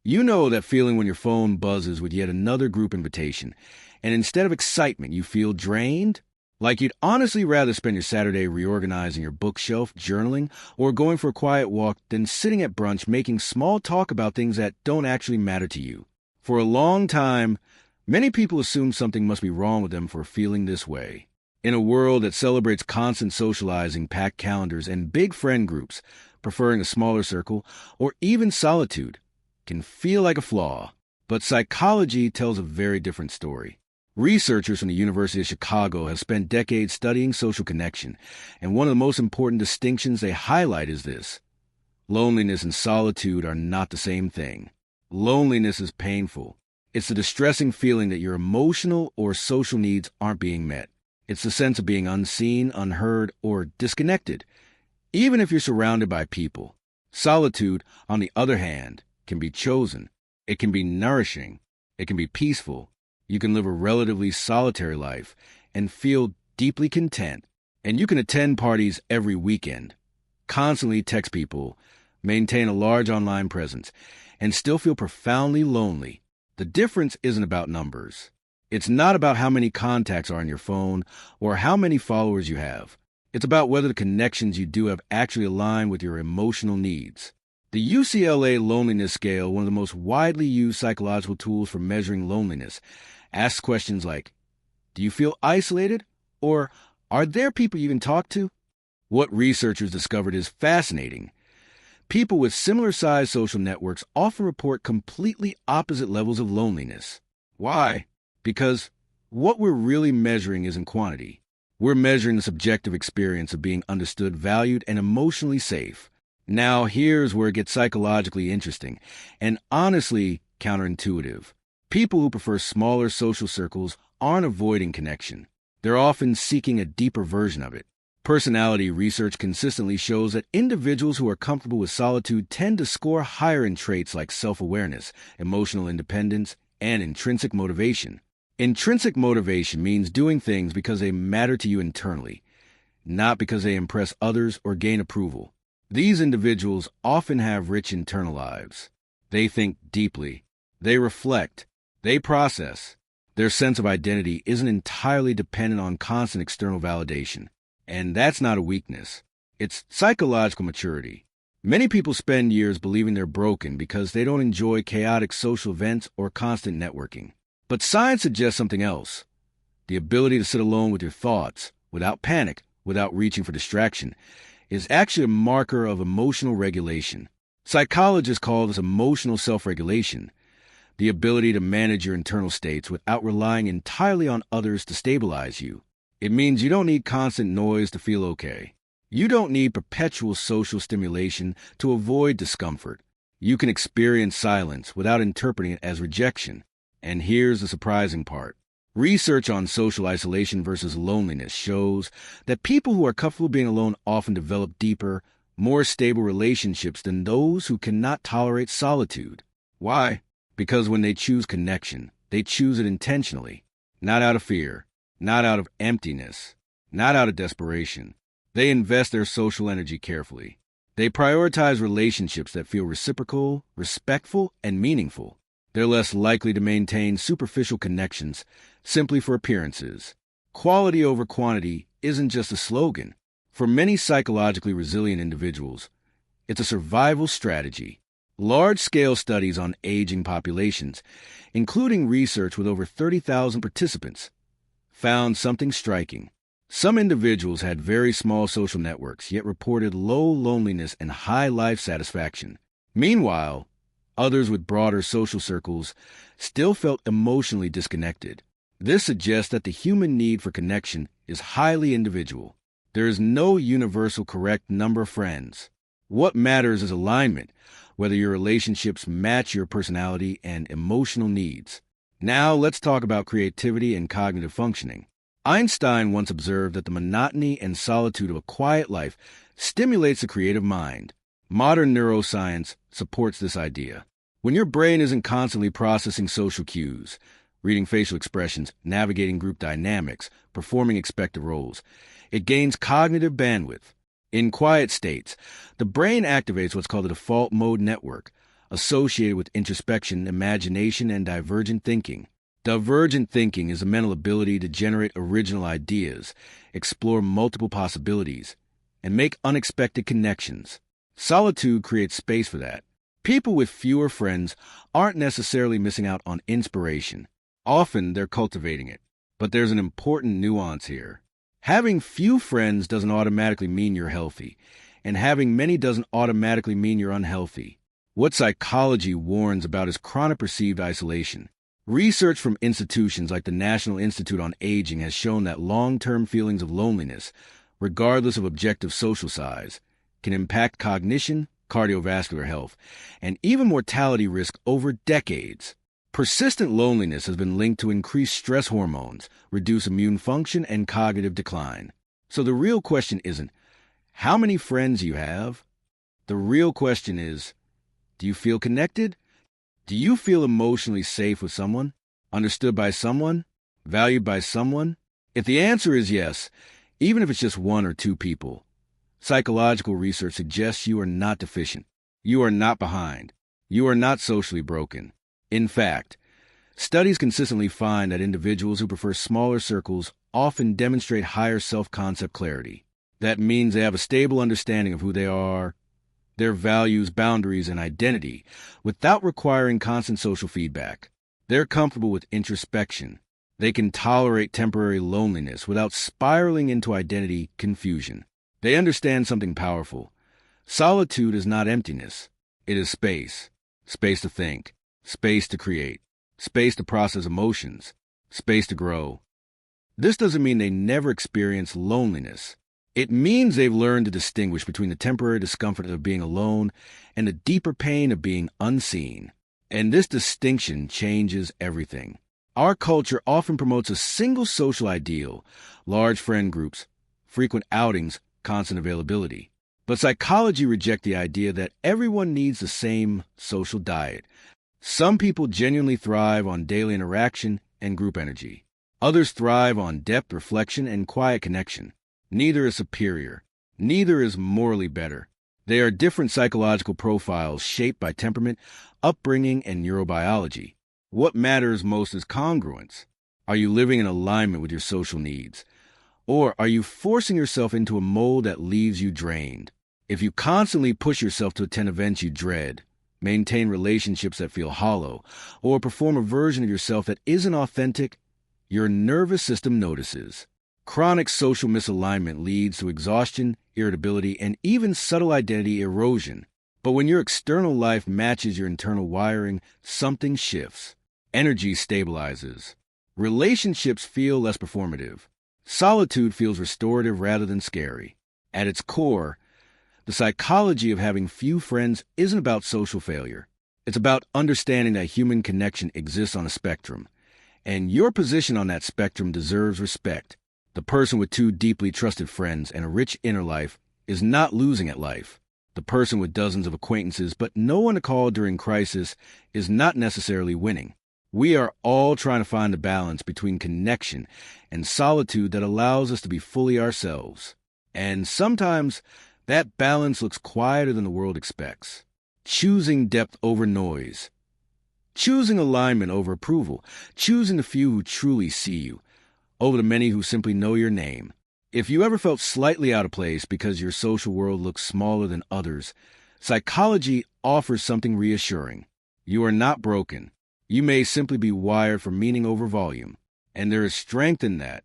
You know that feeling when your phone buzzes with yet another group invitation, and instead of excitement, you feel drained? Like you'd honestly rather spend your Saturday reorganizing your bookshelf, journaling, or going for a quiet walk than sitting at brunch making small talk about things that don't actually matter to you. For a long time, many people assume something must be wrong with them for feeling this way. In a world that celebrates constant socializing, packed calendars, and big friend groups, preferring a smaller circle, or even solitude, can feel like a flaw. But psychology tells a very different story. Researchers from the University of Chicago have spent decades studying social connection, and one of the most important distinctions they highlight is this. Loneliness and solitude are not the same thing. Loneliness is painful. It's the distressing feeling that your emotional or social needs aren't being met. It's the sense of being unseen, unheard, or disconnected, even if you're surrounded by people. Solitude, on the other hand, can be chosen. It can be nourishing. It can be peaceful. You can live a relatively solitary life and feel deeply content. And you can attend parties every weekend, constantly text people, maintain a large online presence, and still feel profoundly lonely. The difference isn't about numbers. It's not about how many contacts are on your phone or how many followers you have. It's about whether the connections you do have actually align with your emotional needs. The UCLA Loneliness Scale, one of the most widely used psychological tools for measuring loneliness, asks questions like, do you feel isolated? Or are there people you can talk to? What researchers discovered is fascinating. People with similar-sized social networks often report completely opposite levels of loneliness. Why? Because what we're really measuring isn't quantity. We're measuring the subjective experience of being understood, valued, and emotionally safe. Now, here's where it gets psychologically interesting and honestly counterintuitive. People who prefer smaller social circles aren't avoiding connection. They're often seeking a deeper version of it. Personality research consistently shows that individuals who are comfortable with solitude tend to score higher in traits like self-awareness, emotional independence, and intrinsic motivation. Intrinsic motivation means doing things because they matter to you internally, not because they impress others or gain approval. These individuals often have rich internal lives. They think deeply. They reflect. They process. Their sense of identity isn't entirely dependent on constant external validation. And that's not a weakness. It's psychological maturity. Many people spend years believing they're broken because they don't enjoy chaotic social events or constant networking. But science suggests something else. The ability to sit alone with your thoughts, without panic, without reaching for distraction, is actually a marker of emotional regulation. Psychologists call this emotional self-regulation, the ability to manage your internal states without relying entirely on others to stabilize you. It means you don't need constant noise to feel okay. You don't need perpetual social stimulation to avoid discomfort. You can experience silence without interpreting it as rejection. And here's the surprising part. Research on social isolation versus loneliness shows that people who are comfortable being alone often develop deeper, more stable relationships than those who cannot tolerate solitude. Why? Because when they choose connection, they choose it intentionally, not out of fear, not out of emptiness, not out of desperation. They invest their social energy carefully. They prioritize relationships that feel reciprocal, respectful, and meaningful. They're less likely to maintain superficial connections simply for appearances. Quality over quantity isn't just a slogan. For many psychologically resilient individuals, it's a survival strategy. Large-scale studies on aging populations, including research with over 30,000 participants, found something striking. Some individuals had very small social networks, yet reported low loneliness and high life satisfaction. Meanwhile, others with broader social circles still felt emotionally disconnected. This suggests that the human need for connection is highly individual. There is no universal correct number of friends. What matters is alignment, whether your relationships match your personality and emotional needs. Now let's talk about creativity and cognitive functioning. Einstein once observed that the monotony and solitude of a quiet life stimulates the creative mind. Modern neuroscience supports this idea. When your brain isn't constantly processing social cues, reading facial expressions, navigating group dynamics, performing expected roles, it gains cognitive bandwidth. In quiet states, the brain activates what's called the default mode network, associated with introspection, imagination, and divergent thinking. Divergent thinking is a mental ability to generate original ideas, explore multiple possibilities, and make unexpected connections. Solitude creates space for that. People with fewer friends aren't necessarily missing out on inspiration. Often they're cultivating it. But there's an important nuance here. Having few friends doesn't automatically mean you're healthy, and having many doesn't automatically mean you're unhealthy. What psychology warns about is chronic perceived isolation. Research from institutions like the National Institute on Aging has shown that long-term feelings of loneliness, regardless of objective social size, can impact cognition, cardiovascular health, and even mortality risk over decades. Persistent loneliness has been linked to increased stress hormones, reduced immune function, and cognitive decline. So the real question isn't how many friends you have. The real question is, do you feel connected? Do you feel emotionally safe with someone? Understood by someone? Valued by someone? If the answer is yes, even if it's just one or two people, psychological research suggests you are not deficient. You are not behind. You are not socially broken. In fact, studies consistently find that individuals who prefer smaller circles often demonstrate higher self-concept clarity. That means they have a stable understanding of who they are, their values, boundaries, and identity, without requiring constant social feedback. They're comfortable with introspection. They can tolerate temporary loneliness without spiraling into identity confusion. They understand something powerful. Solitude is not emptiness. It is space. Space to think. Space to create. Space to process emotions. Space to grow. This doesn't mean they never experience loneliness. It means they've learned to distinguish between the temporary discomfort of being alone and the deeper pain of being unseen. And this distinction changes everything. Our culture often promotes a single social ideal, large friend groups, frequent outings, constant availability. But psychology rejects the idea that everyone needs the same social diet. Some people genuinely thrive on daily interaction and group energy. Others thrive on depth, reflection, and quiet connection. Neither is superior. Neither is morally better. They are different psychological profiles shaped by temperament, upbringing, and neurobiology. What matters most is congruence. Are you living in alignment with your social needs? Or are you forcing yourself into a mold that leaves you drained? If you constantly push yourself to attend events you dread, maintain relationships that feel hollow, or perform a version of yourself that isn't authentic, your nervous system notices. Chronic social misalignment leads to exhaustion, irritability, and even subtle identity erosion. But when your external life matches your internal wiring, something shifts. Energy stabilizes. Relationships feel less performative. Solitude feels restorative rather than scary. At its core, the psychology of having few friends isn't about social failure. It's about understanding that human connection exists on a spectrum, and your position on that spectrum deserves respect. The person with two deeply trusted friends and a rich inner life is not losing at life. The person with dozens of acquaintances but no one to call during crisis is not necessarily winning. We are all trying to find a balance between connection and solitude that allows us to be fully ourselves. And sometimes that balance looks quieter than the world expects. Choosing depth over noise. Choosing alignment over approval. Choosing the few who truly see you over the many who simply know your name. If you ever felt slightly out of place because your social world looks smaller than others, psychology offers something reassuring. You are not broken. You may simply be wired for meaning over volume. And there is strength in that.